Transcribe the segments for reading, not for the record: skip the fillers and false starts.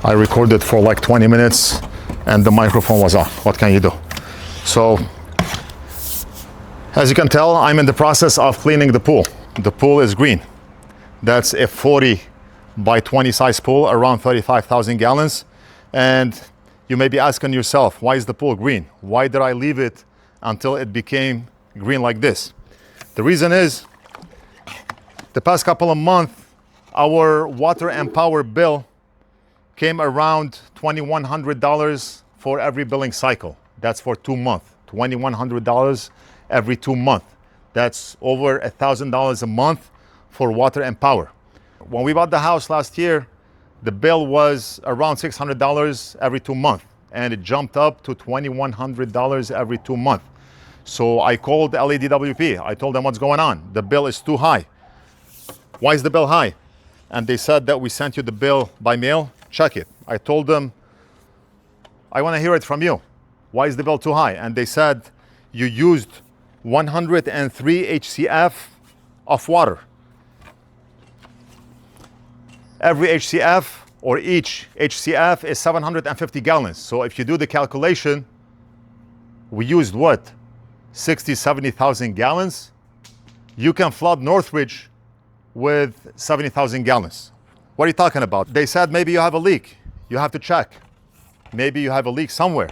I recorded for like 20 minutes and the microphone was off. What can you do? So, as you can tell, I'm in the process of cleaning the pool. The pool is green. That's a 40 by 20 size pool, around 35,000 gallons. And you may be asking yourself, why is the pool green? Why did I leave it until it became green like this? The reason is, the past couple of months, our water and power bill came around $2,100 for every billing cycle. That's for 2 months, $2,100 every 2 months. That's over $1,000 a month for water and power. When we bought the house last year, the bill was around $600 every 2 months, and it jumped up to $2,100 every 2 months. So I called LADWP. I told them what's going on. The bill is too high. Why is the bill high? And they said that we sent you the bill by mail. Check it. I told them, I want to hear it from you. Why is the bill too high? And they said, you used 103 HCF of water. Every HCF, or each HCF, is 750 gallons. So if you do the calculation, we used what? 60, 70,000 gallons? You can flood Northridge with 70,000 gallons. What are you talking about? They said maybe you have a leak. You have to check. Maybe you have a leak somewhere.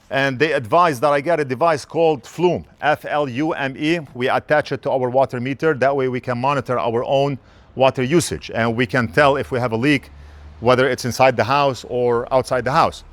And they advised that I get a device called Flume, F-L-U-M-E. We attach it to our water meter. That way we can monitor our own water usage. And we can tell if we have a leak, whether it's inside the house or outside the house.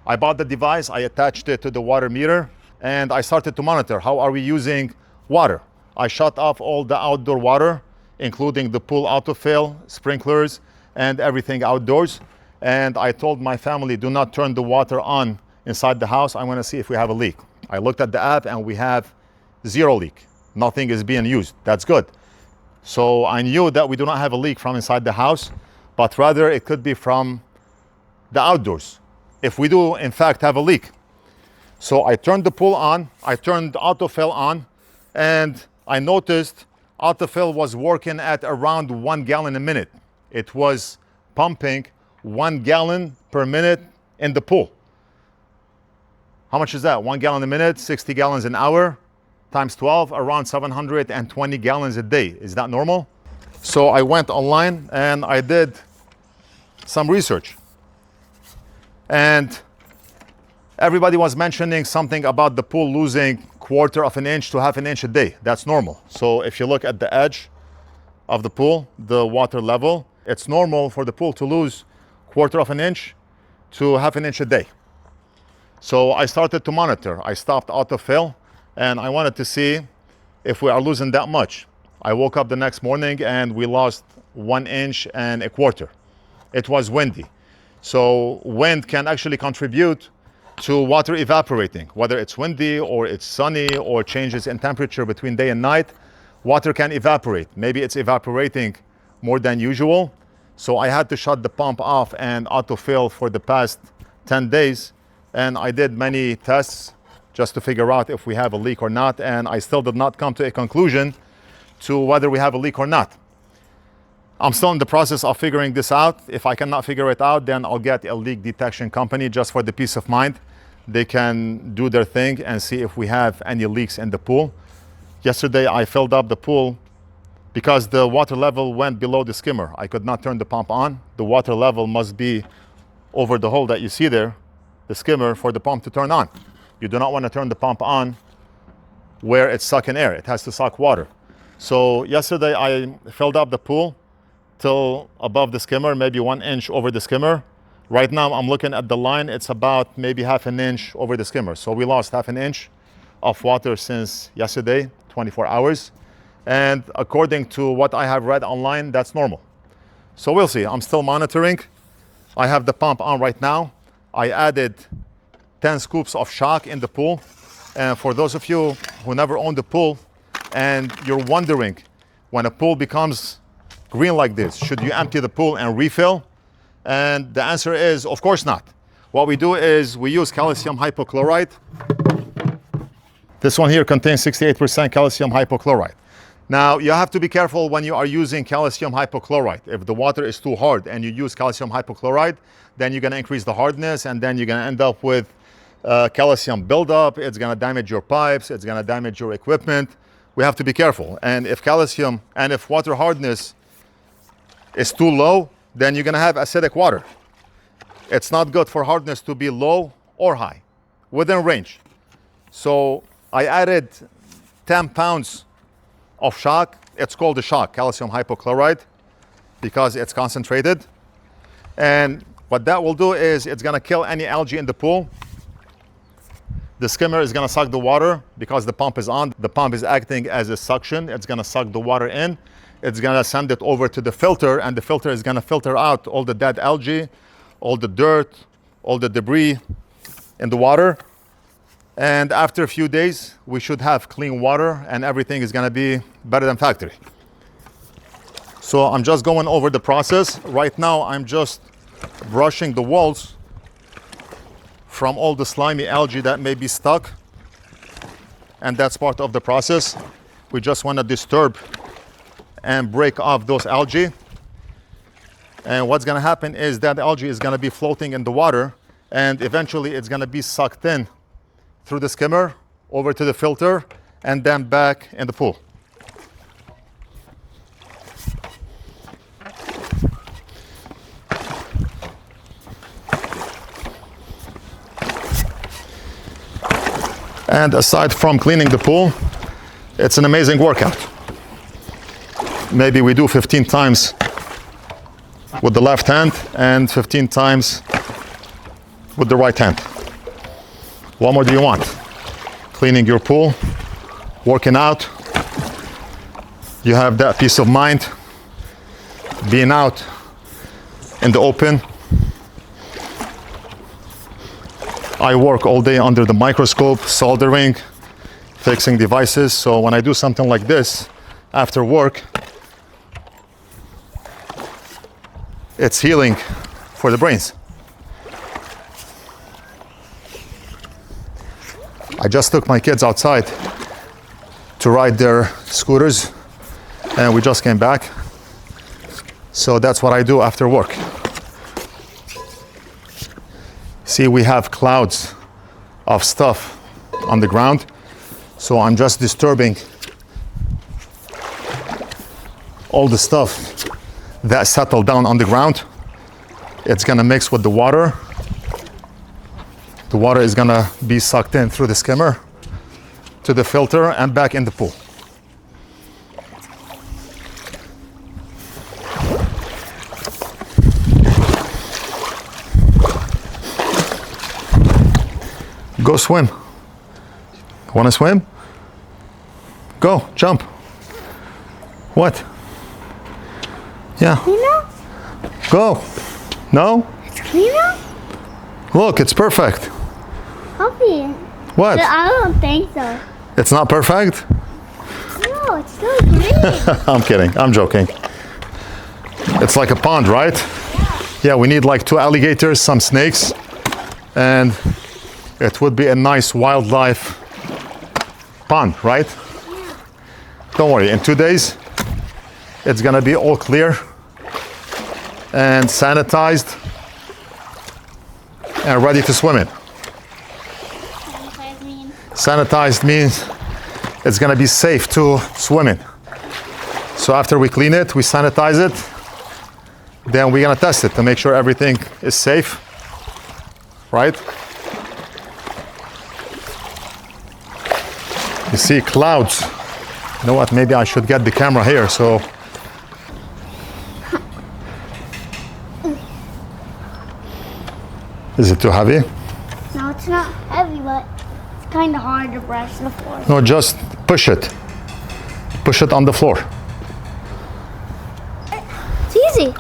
I bought the device, I attached it to the water meter, and I started to monitor how are we using water. I shut off all the outdoor water, including the pool autofill, sprinklers, and everything outdoors. And I told my family, do not turn the water on inside the house. I want to see if we have a leak. I looked at the app and we have 0 leak. Nothing is being used. That's good. So I knew that we do not have a leak from inside the house, but rather it could be from the outdoors, if we do in fact have a leak. So I turned the pool on, I turned the autofill on, and I noticed autofill was working at around 1 gallon a minute. It was pumping 1 gallon per minute in the pool. How much is that? 1 gallon a minute, 60 gallons an hour, times 12, around 720 gallons a day. Is that normal? So I went online and I did some research. And everybody was mentioning something about the pool losing 1/4 of an inch to 1/2 inch a day. That's normal. So if you look at the edge of the pool, the water level, it's normal for the pool to lose 1/4 of an inch to 1/2 inch a day. So I started to monitor. I stopped autofill and I wanted to see if we are losing that much. I woke up the next morning and we lost 1 inch and 1/4. It was windy. So wind can actually contribute to water evaporating. Whether it's windy or it's sunny or changes in temperature between day and night, water can evaporate. Maybe it's evaporating more than usual. So I had to shut the pump off and autofill for the past 10 days. And I did many tests just to figure out if we have a leak or not. And I still did not come to a conclusion to whether we have a leak or not. I'm still in the process of figuring this out. If I cannot figure it out, then I'll get a leak detection company just for the peace of mind. They can do their thing and see if we have any leaks in the pool. Yesterday, I filled up the pool because the water level went below the skimmer. I could not turn the pump on. The water level must be over the hole that you see there, the skimmer, for the pump to turn on. You do not want to turn the pump on where it's sucking air. It has to suck water. So yesterday, I filled up the pool till above the skimmer, maybe 1 inch over the skimmer. Right now, I'm looking at the line. It's about maybe 1/2 inch over the skimmer. So we lost 1/2 inch of water since yesterday, 24 hours. And according to what I have read online, that's normal. So we'll see. I'm still monitoring. I have the pump on right now. I added 10 scoops of shock in the pool. And for those of you who never owned a pool and you're wondering, when a pool becomes green like this, should you empty the pool and refill? And the answer is, of course not. What we do is we use calcium hypochlorite. This one here contains 68% calcium hypochlorite. Now, you have to be careful when you are using calcium hypochlorite. If the water is too hard and you use calcium hypochlorite, then you're going to increase the hardness, and then you're going to end up with calcium buildup. It's going to damage your pipes. It's going to damage your equipment. We have to be careful. And if water hardness is too low, then you're going to have acidic water. It's not good for hardness to be low or high, within range. So I added 10 pounds of shock. It's called the shock, calcium hypochlorite, because it's concentrated. And what that will do is it's going to kill any algae in the pool. The skimmer is going to suck the water because the pump is on. The pump is acting as a suction. It's going to suck the water in. It's going to send it over to the filter, and the filter is going to filter out all the dead algae, all the dirt, all the debris in the water. And after a few days, we should have clean water, and everything is going to be better than factory. So I'm just going over the process. Right now, I'm just brushing the walls from all the slimy algae that may be stuck. And that's part of the process. We just want to disturb and break off those algae. And what's going to happen is that algae is going to be floating in the water, and eventually it's going to be sucked in through the skimmer over to the filter and then back in the pool. And aside from cleaning the pool, it's an amazing workout. Maybe we do 15 times with the left hand and 15 times with the right hand. What more do you want? Cleaning your pool, working out. You have that peace of mind, being out in the open. I work all day under the microscope, soldering, fixing devices. So when I do something like this after work, it's healing for the brains. I just took my kids outside to ride their scooters, and we just came back. So that's what I do after work. See, we have clouds of stuff on the ground. So I'm just disturbing all the stuff that settled down on the ground. It's gonna mix with the water. The water is gonna be sucked in through the skimmer to the filter and back in the pool. Go swim. Wanna swim? Go, jump. What? Yeah. Cleaner? Go. No? It's cleaner? Look, it's perfect. Puppy. What? But I don't think so. It's not perfect? No, it's still green. I'm kidding. I'm joking. It's like a pond, right? Yeah, we need like 2 alligators, some snakes, and it would be a nice wildlife pond, right? Yeah. Don't worry, in 2 days, it's gonna be all clear and sanitized and ready to swim in. Sanitized means it's gonna be safe to swim in. So after we clean it, we sanitize it, then we're gonna test it to make sure everything is safe, right? You see clouds. You know what, maybe I should get the camera here, so. Is it too heavy? No, it's not heavy, but it's kind of hard to brush the floor. No, just push it. Push it on the floor. It's easy.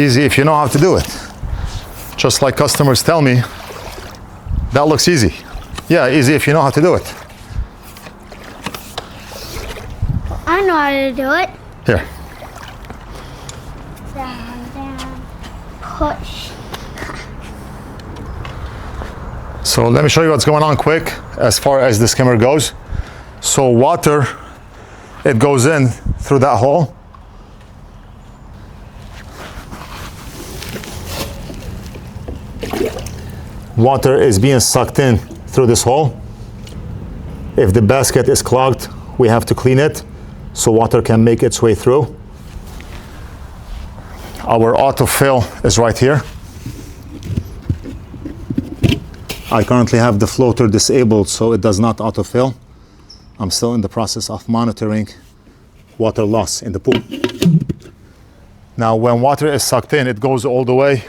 Easy if you know how to do it. Just like customers tell me, that looks easy. Yeah, easy if you know how to do it. I know how to do it. Here. Down, down, push. So let me show you what's going on quick as far as the skimmer goes. So water It goes in through that hole. Water is being sucked in through this hole. If the basket is clogged, we have to clean it so water can make its way through. Our autofill is right here. I currently have the floater disabled, so it does not autofill. I'm still in the process of monitoring water loss in the pool. Now, when water is sucked in, it goes all the way.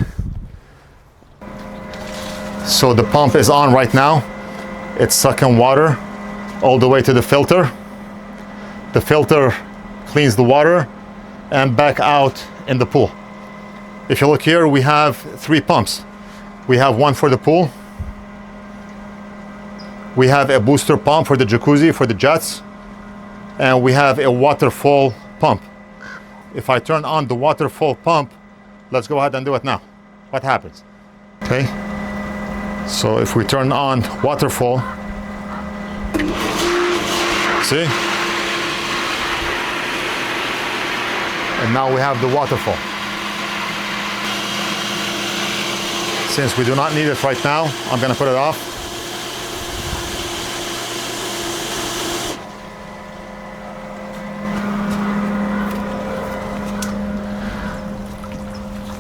So the pump is on right now. It's sucking water all the way to the filter. The filter cleans the water and back out in the pool. If you look here, we have 3 pumps. We have one for the pool. We have a booster pump for the jacuzzi, for the jets. And we have a waterfall pump. If I turn on the waterfall pump, let's go ahead and do it now. What happens? Okay. So if we turn on waterfall, see? And now we have the waterfall. Since we do not need it right now, I'm gonna put it off.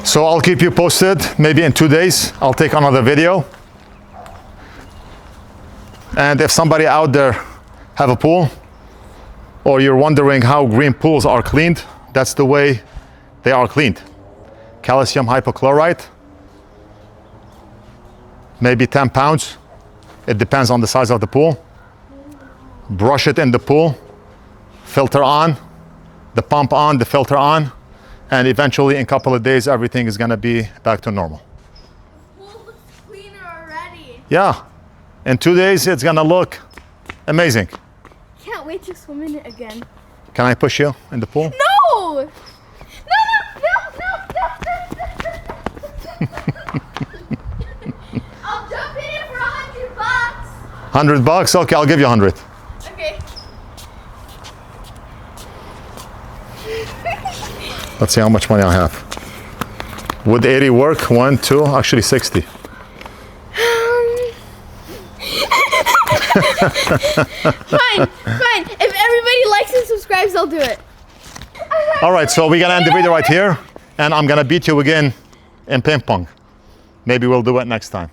So I'll keep you posted. Maybe in 2 days, I'll take another video. And if somebody out there have a pool, or you're wondering how green pools are cleaned, that's the way they are cleaned. Calcium hypochlorite, maybe 10 pounds. It depends on the size of the pool. Brush it in the pool, filter on, the pump on, the filter on, and eventually in a couple of days, everything is gonna be back to normal. The pool looks cleaner already. Yeah, in 2 days, it's gonna look amazing. Can't wait to swim in it again. Can I push you in the pool? No! No, no. I'll jump in it for $100. $100? Okay, I'll give you 100. Okay. Let's see how much money I have. Would 80 work? 1, 2, actually 60. Fine. If everybody likes and subscribes, I'll do it. All right, so we're gonna end the video right here, and I'm gonna beat you again in ping pong. Maybe we'll do it next time.